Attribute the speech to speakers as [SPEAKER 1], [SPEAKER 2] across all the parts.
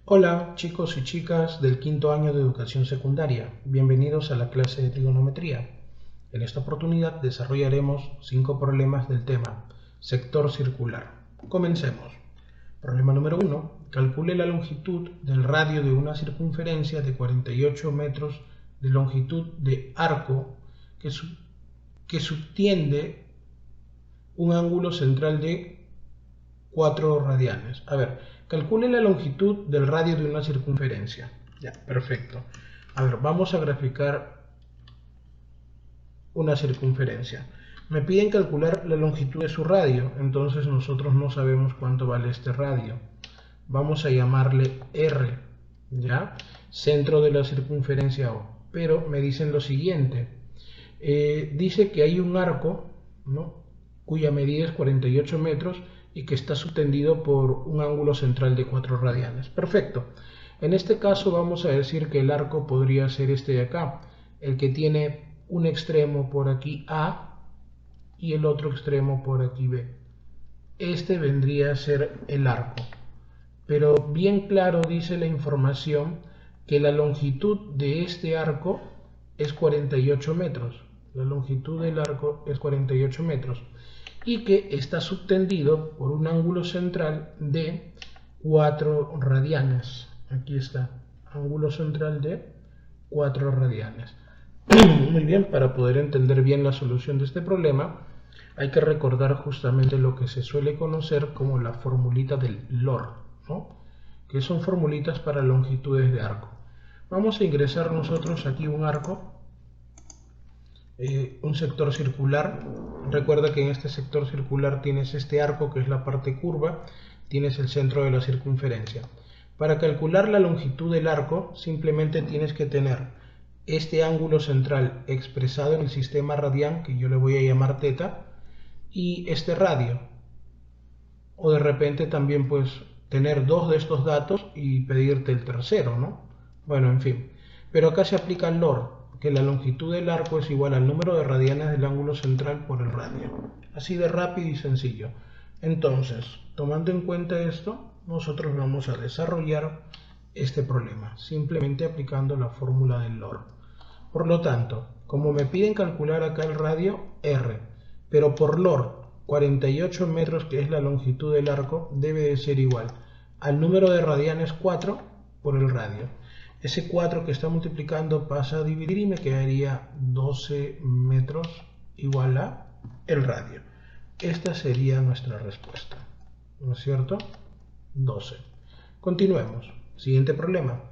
[SPEAKER 1] Hola chicos y chicas del quinto año de educación secundaria, bienvenidos a la clase de trigonometría. En esta oportunidad desarrollaremos 5 problemas del tema sector circular. Comencemos. Problema número 1. Calcule la longitud del radio de una circunferencia de 48 metros de longitud de arco que subtiende un ángulo central de 4 radianes. A ver, calcule la longitud del radio de una circunferencia. Ya, perfecto. A ver, vamos a graficar una circunferencia. Me piden calcular la longitud de su radio, entonces nosotros no sabemos cuánto vale este radio. Vamos a llamarle R, ¿ya? Centro de la circunferencia O. Pero me dicen lo siguiente. Dice que hay un arco, ¿no?, cuya medida es 48 metros y que está subtendido por un ángulo central de 4 radianes. Perfecto. En este caso vamos a decir que el arco podría ser este de acá, el que tiene un extremo por aquí A y el otro extremo por aquí B. Este vendría a ser el arco. Pero bien claro dice la información que la longitud de este arco es 48 metros. La longitud del arco es 48 metros y que está subtendido por un ángulo central de 4 radianes. Aquí está, ángulo central de 4 radianes. Muy bien, para poder entender bien la solución de este problema, hay que recordar justamente lo que se suele conocer como la formulita del LOR, ¿no?, que son formulitas para longitudes de arco. Vamos a ingresar nosotros aquí un arco, un sector circular. Recuerda que en este sector circular tienes este arco que es la parte curva, tienes el centro de la circunferencia. Para calcular la longitud del arco simplemente tienes que tener este ángulo central expresado en el sistema radian, que yo le voy a llamar θ, y este radio. O de repente también pues tener dos de estos datos y pedirte el tercero, ¿no? Bueno, en fin. Pero acá se aplica el LOR, que la longitud del arco es igual al número de radianes del ángulo central por el radio. Así de rápido y sencillo. Entonces, tomando en cuenta esto, nosotros vamos a desarrollar este problema, simplemente aplicando la fórmula del LOR. Por lo tanto, como me piden calcular acá el radio, R, pero por LOR, 48 metros, que es la longitud del arco, debe de ser igual al número de radianes 4 por el radio. Ese 4 que está multiplicando pasa a dividir y me quedaría 12 metros igual a el radio. Esta sería nuestra respuesta, ¿no es cierto? 12. Continuemos. Siguiente problema.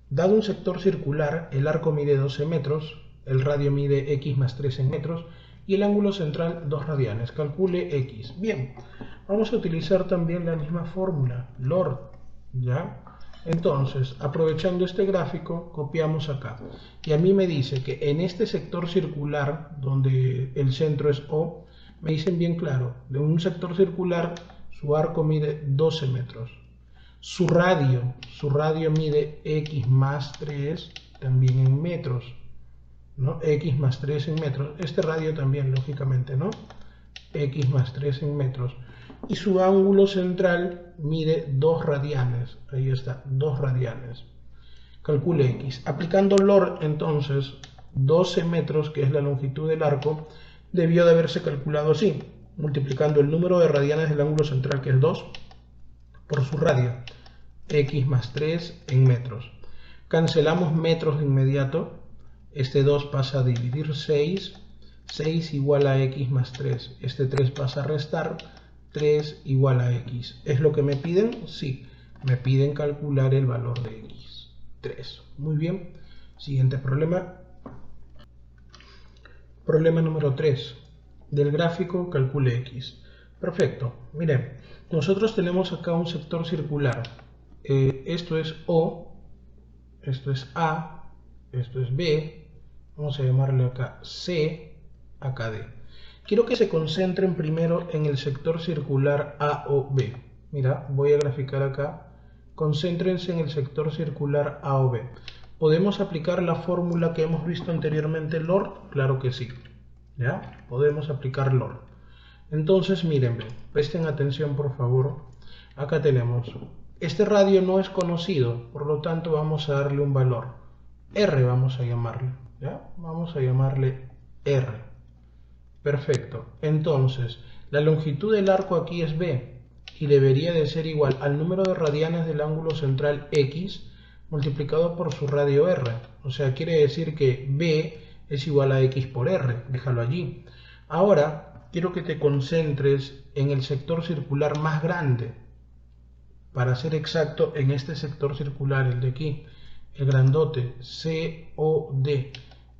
[SPEAKER 1] Dado un sector circular, el arco mide 12 metros, el radio mide x más 3 en metros y el ángulo central 2 radianes. Calcule x. Bien, vamos a utilizar también la misma fórmula, LOR, ¿ya? Entonces, aprovechando este gráfico, copiamos acá. Y a mí me dice que en este sector circular, donde el centro es O, me dicen bien claro, de un sector circular, su arco mide 12 metros. Su radio mide x más 3 también en metros, ¿no? X más 3 en metros. Este radio también, lógicamente, ¿no? X más 3 en metros. Y su ángulo central mide 2 radianes. Ahí está, 2 radianes. Calcule x. Aplicando LOR, entonces, 12 metros, que es la longitud del arco, debió de haberse calculado así, multiplicando el número de radianes del ángulo central, que es 2, por su radio, x más 3 en metros. Cancelamos metros de inmediato. Este 2 pasa a dividir 6. 6 igual a x más 3. Este 3 pasa a restar. 3 igual a x. ¿Es lo que me piden? Sí. Me piden calcular el valor de x. 3. Muy bien. Siguiente problema. Problema número 3. Del gráfico calcule x. Perfecto. Miren, nosotros tenemos acá un sector circular. Esto es O, esto es A, esto es B. Vamos a llamarle acá C, acá D. Quiero que se concentren primero en el sector circular A o B. Mira, voy a graficar acá. Concéntrense en el sector circular A o B. ¿Podemos aplicar la fórmula que hemos visto anteriormente, LOR? Claro que sí. ¿Ya? Podemos aplicar LOR. Entonces, miren, presten atención por favor. Acá tenemos Este radio no es conocido, por lo tanto vamos a darle un valor. R vamos a llamarle, ¿ya? Vamos a llamarle R. Perfecto. Entonces, la longitud del arco aquí es B y debería de ser igual al número de radianes del ángulo central X multiplicado por su radio R. O sea, quiere decir que B es igual a X por R. Déjalo allí. Ahora, quiero que te concentres en el sector circular más grande. Para ser exacto, en este sector circular, el de aquí, el grandote, COD.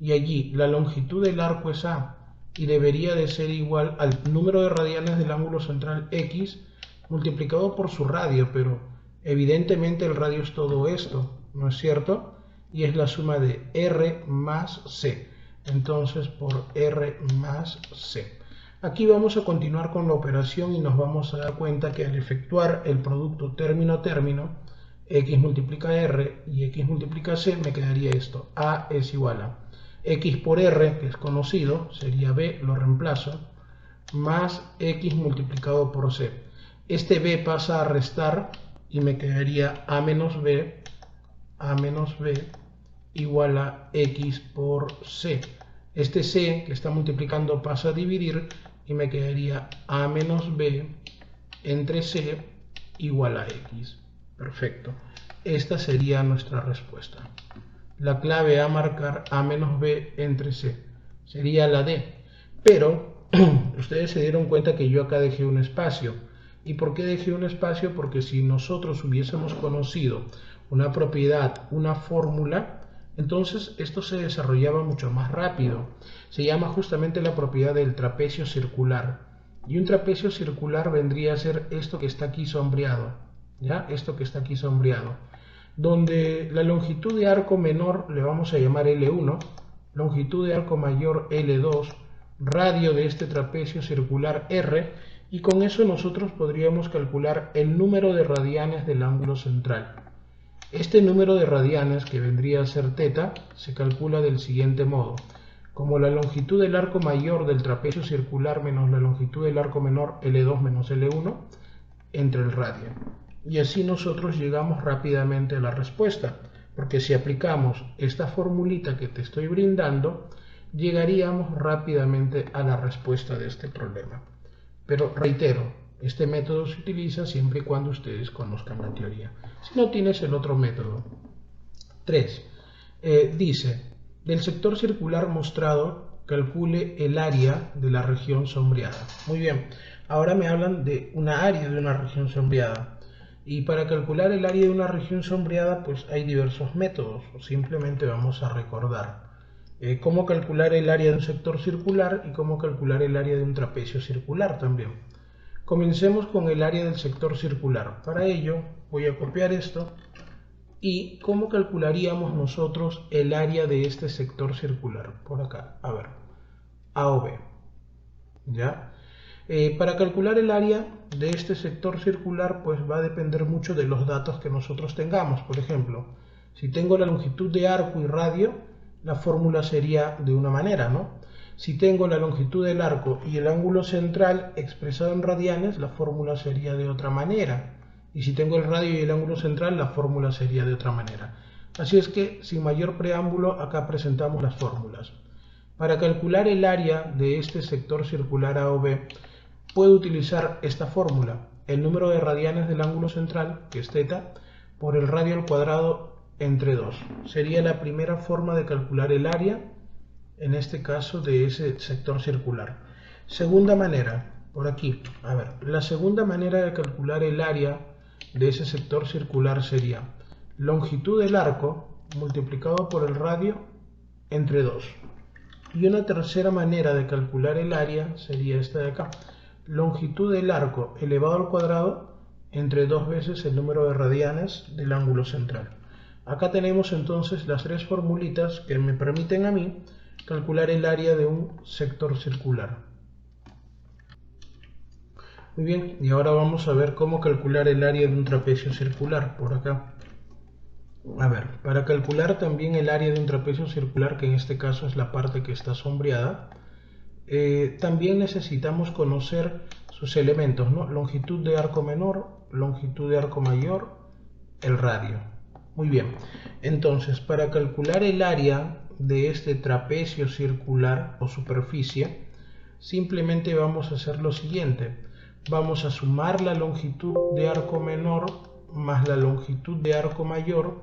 [SPEAKER 1] Y allí, la longitud del arco es A y debería de ser igual al número de radianes del ángulo central X multiplicado por su radio, pero evidentemente el radio es todo esto, ¿no es cierto? Y es la suma de R más C. Entonces, por R más C. Aquí vamos a continuar con la operación y nos vamos a dar cuenta que al efectuar el producto término-término, X multiplica R y X multiplica C, me quedaría esto. A es igual a X por R, que es conocido, sería B, lo reemplazo, más X multiplicado por C. Este B pasa a restar y me quedaría A menos B igual a X por C. Este C que está multiplicando pasa a dividir y me quedaría A menos B entre C igual a X. Perfecto. Esta sería nuestra respuesta. La clave a marcar A menos B entre C sería la D. Pero ustedes se dieron cuenta que yo acá dejé un espacio. ¿Y por qué dejé un espacio? Porque si nosotros hubiésemos conocido una propiedad, una fórmula, entonces esto se desarrollaba mucho más rápido. Se llama justamente la propiedad del trapecio circular. Y un trapecio circular vendría a ser esto que está aquí sombreado. ¿Ya? Esto que está aquí sombreado. Donde la longitud de arco menor le vamos a llamar L1, longitud de arco mayor L2, radio de este trapecio circular R, y con eso nosotros podríamos calcular el número de radianes del ángulo central. Este número de radianes, que vendría a ser θ, se calcula del siguiente modo. Como la longitud del arco mayor del trapecio circular menos la longitud del arco menor L2 menos L1 entre el radio. Y así nosotros llegamos rápidamente a la respuesta, porque si aplicamos esta formulita que te estoy brindando, llegaríamos rápidamente a la respuesta de este problema. Pero reitero, este método se utiliza siempre y cuando ustedes conozcan la teoría. Si no, tienes el otro método. 3. Dice, del sector circular mostrado, calcule el área de la región sombreada. Muy bien, ahora me hablan de una área de una región sombreada. Y para calcular el área de una región sombreada, pues hay diversos métodos. Simplemente vamos a recordar cómo calcular el área de un sector circular y cómo calcular el área de un trapecio circular también. Comencemos con el área del sector circular. Para ello voy a copiar esto y cómo calcularíamos nosotros el área de este sector circular. Por acá, a ver, A o B. ¿Ya? Para calcular el área de este sector circular, pues va a depender mucho de los datos que nosotros tengamos. Por ejemplo, si tengo la longitud de arco y radio, la fórmula sería de una manera, ¿no? Si tengo la longitud del arco y el ángulo central expresado en radianes, la fórmula sería de otra manera. Y si tengo el radio y el ángulo central, la fórmula sería de otra manera. Así es que, sin mayor preámbulo, acá presentamos las fórmulas. Para calcular el área de este sector circular A o B, puedo utilizar esta fórmula, el número de radianes del ángulo central, que es θ, por el radio al cuadrado entre 2. Sería la primera forma de calcular el área, en este caso de ese sector circular. Segunda manera, por aquí, a ver, la segunda manera de calcular el área de ese sector circular sería longitud del arco multiplicado por el radio entre 2. Y una tercera manera de calcular el área sería esta de acá, longitud del arco elevado al cuadrado entre 2 veces el número de radianes del ángulo central. Acá tenemos entonces las tres formulitas que me permiten a mí calcular el área de un sector circular. Muy bien, y ahora vamos a ver cómo calcular el área de un trapecio circular, por acá. A ver, para calcular también el área de un trapecio circular, que en este caso es la parte que está sombreada, también necesitamos conocer sus elementos, ¿no? Longitud de arco menor, longitud de arco mayor el radio. Muy bien, entonces para calcular el área de este trapecio circular o superficie, simplemente vamos a hacer lo siguiente. Vamos a sumar la longitud de arco menor más la longitud de arco mayor,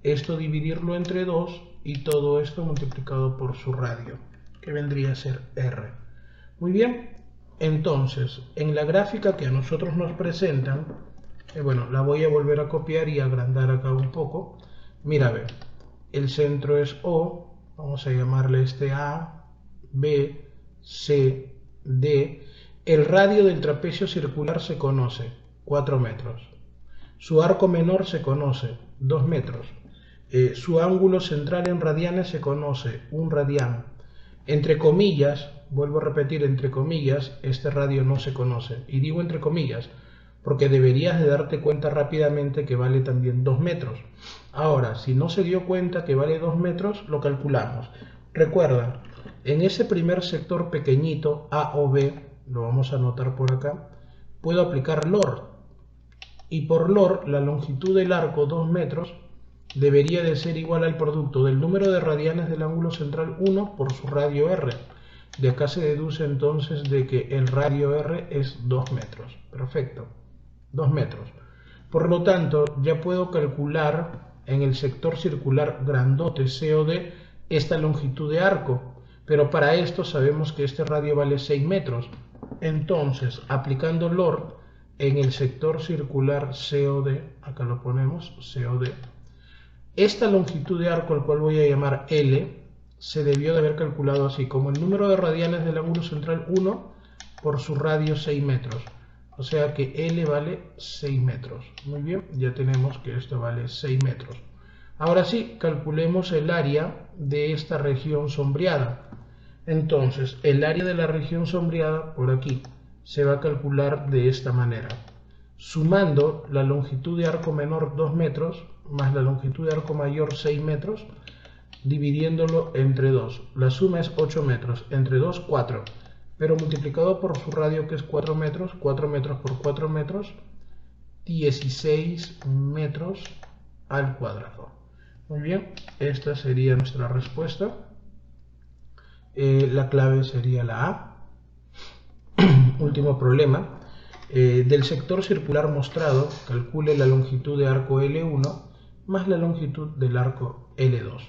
[SPEAKER 1] esto dividirlo entre 2 y todo esto multiplicado por su radio, que vendría a ser R. Muy bien, entonces en la gráfica que a nosotros nos presentan, bueno, la voy a volver a copiar y agrandar acá un poco. Mira, ve, el centro es O, vamos a llamarle este A, B, C, D. El radio del trapecio circular se conoce, 4 metros. Su arco menor se conoce, 2 metros. Su ángulo central en radianes se conoce, 1 radián. Entre comillas, vuelvo a repetir, entre comillas, este radio no se conoce. Y digo entre comillas, porque deberías de darte cuenta rápidamente que vale también 2 metros. Ahora, si no se dio cuenta que vale 2 metros, lo calculamos. Recuerda, en ese primer sector pequeñito, A o B, lo vamos a anotar por acá, puedo aplicar LOR. Y por LOR, la longitud del arco, 2 metros, debería de ser igual al producto del número de radianes del ángulo central 1 por su radio R. De acá se deduce entonces de que el radio R es 2 metros. Perfecto. 2 metros. Por lo tanto, ya puedo calcular en el sector circular grandote COD esta longitud de arco, pero para esto sabemos que este radio vale 6 metros. Entonces, aplicando LOR en el sector circular COD, acá lo ponemos, COD, esta longitud de arco, al cual voy a llamar L, se debió de haber calculado así, como el número de radianes del ángulo central 1 por su radio 6 metros. O sea que L vale 6 metros. Muy bien, ya tenemos que esto vale 6 metros. Ahora sí, calculemos el área de esta región sombreada. Entonces, el área de la región sombreada, por aquí, se va a calcular de esta manera. Sumando la longitud de arco menor 2 metros, más la longitud de arco mayor 6 metros, dividiéndolo entre 2. La suma es 8 metros, entre 2, 4. Pero multiplicado por su radio, que es 4 metros por 4 metros, 16 metros al cuadrado. Muy bien, esta sería nuestra respuesta. La clave sería la A. Último problema. Del sector circular mostrado, calcule la longitud de arco L1 más la longitud del arco L2.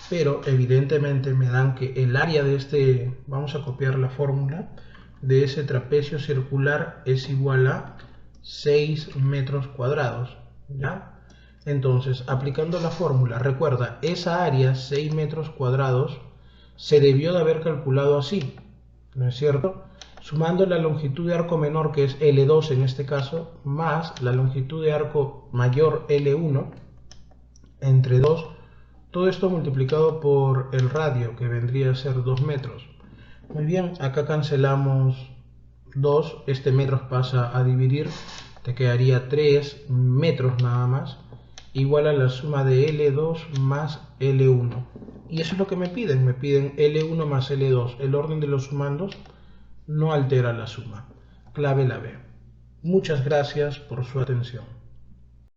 [SPEAKER 1] Pero evidentemente me dan que el área de este, vamos a copiar la fórmula, de ese trapecio circular es igual a 6 metros cuadrados, ¿ya? Entonces, aplicando la fórmula, recuerda, esa área, 6 metros cuadrados, se debió de haber calculado así, ¿no es cierto? Sumando la longitud de arco menor, que es L2 en este caso, más la longitud de arco mayor L1, entre 2, todo esto multiplicado por el radio, que vendría a ser 2 metros. Muy bien, acá cancelamos 2, este metros pasa a dividir, te quedaría 3 metros nada más, igual a la suma de L2 más L1. Y eso es lo que me piden L1 más L2. El orden de los sumandos no altera la suma. Clave la B. Muchas gracias por su atención.